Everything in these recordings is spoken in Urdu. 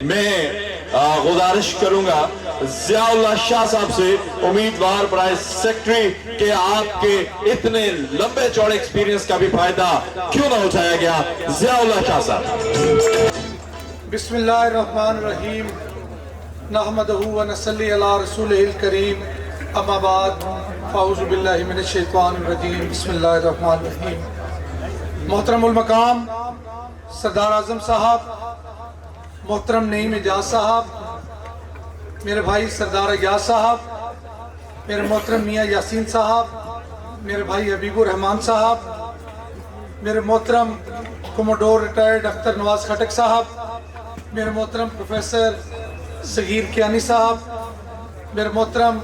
میں گزارش کروں گا ضیاء اللہ شاہ صاحب سے امیدوار برائے سیکٹری کہ آپ کے اتنے لمبے چوڑے ایکسپیرینس کا بھی فائدہ کیوں نہ اٹھایا گیا. ضیاء اللہ شاہ صاحب. بسم اللہ الرحمن الرحیم نحمدہ و نصلی علی رسولہ الکریم اما بعد فاعوذ باللہ من الشیطان الرجیم بسم اللہ الرحمن الرحیم. محترم المقام سردار اعظم صاحب، محترم نعیم اعجاز صاحب، میرے بھائی سردار ایاز صاحب، میرے محترم میاں یاسین صاحب، میرے بھائی حبیب الرحمان صاحب، میرے محترم کوموڈور ریٹائرڈ اختر نواز خٹک صاحب، میرے محترم پروفیسر صغیر کیانی صاحب، میرے محترم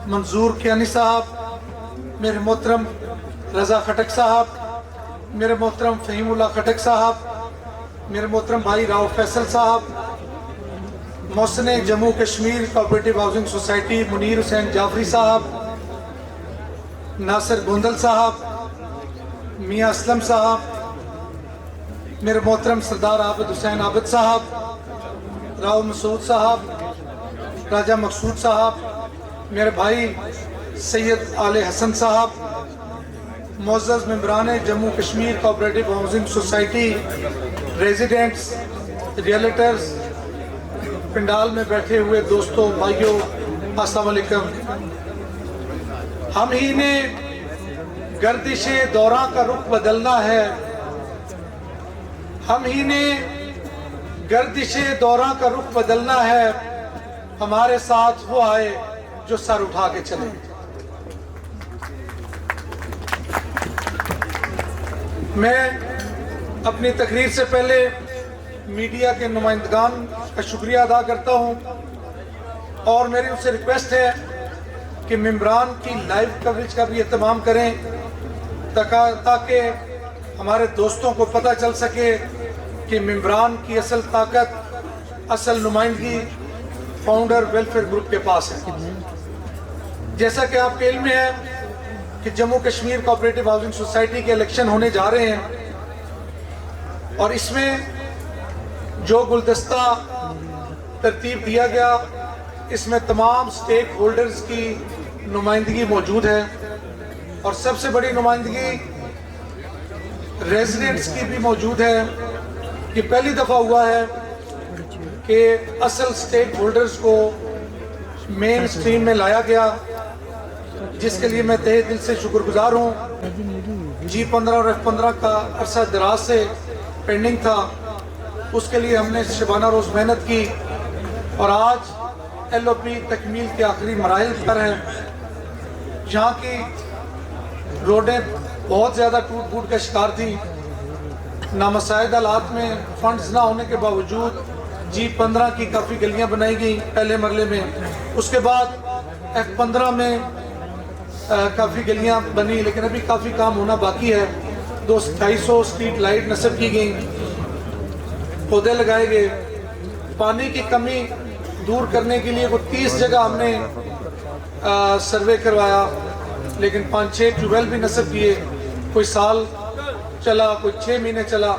منظور کیانی صاحب، میرے محترم رضا خٹک صاحب، میرے محترم فہیم اللہ خٹک صاحب، میرے محترم بھائی راؤ فیصل صاحب، Mohsin Jammu Kashmir cooperative housing society Munir Hussain Jafri صاحب، ناصر گوندل صاحب، میاں اسلم صاحب، میرے محترم سردار عابد حسین عابد صاحب، راؤ مسعود صاحب، راجہ مقصود صاحب، میرے بھائی سید آل حسن صاحب، معزز ممبران Jammu Kashmir cooperative housing society, residents, realtors, پنڈال میں بیٹھے ہوئے دوستوں، بھائیوں، السلام علیکم. ہم ہی نے گردش دوراں کا رخ بدلنا ہے، ہم ہی نے گردش دوراں کا رخ بدلنا ہے، ہمارے ساتھ وہ آئے جو سر اٹھا کے چلے. میں اپنی تقریر سے پہلے میڈیا کے نمائندگان کا شکریہ ادا کرتا ہوں اور میری ان سے ریکویسٹ ہے کہ ممبران کی لائیو کوریج کا بھی اہتمام کریں تاکہ ہمارے دوستوں کو پتہ چل سکے کہ ممبران کی اصل طاقت، اصل نمائندگی فاؤنڈر ویلفیئر گروپ کے پاس ہے. جیسا کہ آپ کے علم میں ہے کہ Jammu Kashmir cooperative housing society کے الیکشن ہونے جا رہے ہیں اور اس میں جو گلدستہ ترتیب دیا گیا اس میں تمام سٹیک ہولڈرز کی نمائندگی موجود ہے اور سب سے بڑی نمائندگی ریزیڈنٹس کی بھی موجود ہے. یہ پہلی دفعہ ہوا ہے کہ اصل سٹیک ہولڈرز کو مین سٹریم میں لایا گیا، جس کے لیے میں تہہ دل سے شکر گزار ہوں. G15 اور F15 کا عرصہ دراز سے پینڈنگ تھا، اس کے لیے ہم نے شبانہ روز محنت کی اور آج LOP تکمیل کے آخری مراحل پر ہیں. یہاں کی روڈیں بہت زیادہ ٹوٹ پھوٹ کا شکار تھی. نامساعد حالات میں فنڈز نہ ہونے کے باوجود G15 کی کافی گلیاں بنائی گئیں پہلے مرلے میں، اس کے بعد F15 میں کافی گلیاں بنی، لیکن ابھی کافی کام ہونا باقی ہے. 250 سٹریٹ لائٹ نصب کی گئیں، پودے لگائے گئے. پانی کی کمی دور کرنے کے لیے وہ 30 جگہ ہم نے سروے کروایا، لیکن 5-6 ٹیوبویل بھی نصب کیے. کوئی سال چلا، کوئی 6 مہینے چلا،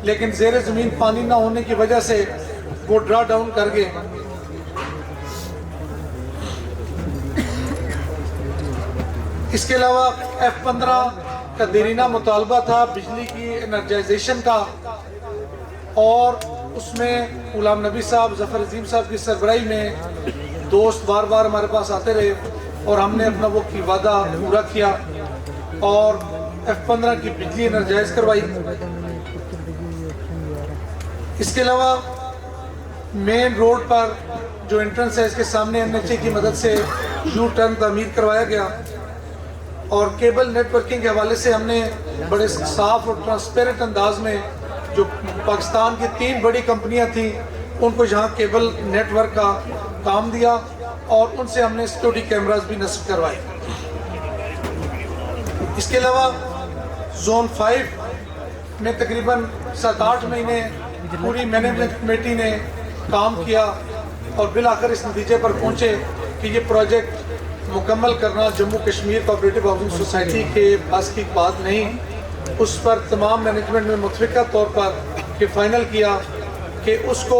لیکن زیر زمین پانی نہ ہونے کی وجہ سے وہ ڈرا ڈاؤن کر گئے. اس کے علاوہ F15 کا دیرینہ مطالبہ تھا بجلی کی انرجائزیشن کا، اور اس میں غلام نبی صاحب، ظفر عظیم صاحب کی سربراہی میں دوست بار بار ہمارے پاس آتے رہے اور ہم نے اپنا وہ وعدہ پورا کیا اور F15 کی بجلی انرجائز کروائی. اس کے علاوہ مین روڈ پر جو انٹرنس ہے اس کے سامنے NHA کی مدد سے یو ٹرن تعمیر کروایا گیا اور کیبل نیٹ ورکنگ کے حوالے سے ہم نے بڑے صاف اور ٹرانسپیرنٹ انداز میں جو پاکستان کی 3 بڑی کمپنیاں تھیں ان کو یہاں کیبل نیٹ ورک کا کام دیا اور ان سے ہم نے سیکیورٹی کیمراز بھی نصب کروائے. اس کے علاوہ زون 5 میں تقریباً 7-8 مہینے پوری مینجمنٹ کمیٹی نے کام کیا اور بالآخر اس نتیجے پر پہنچے کہ یہ پروجیکٹ مکمل کرنا Jammu Kashmir cooperative housing society کے پاس کی بات نہیں. اس پر تمام مینجمنٹ میں متفقہ طور پر یہ فائنل کیا کہ اس کو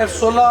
F-16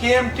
KMT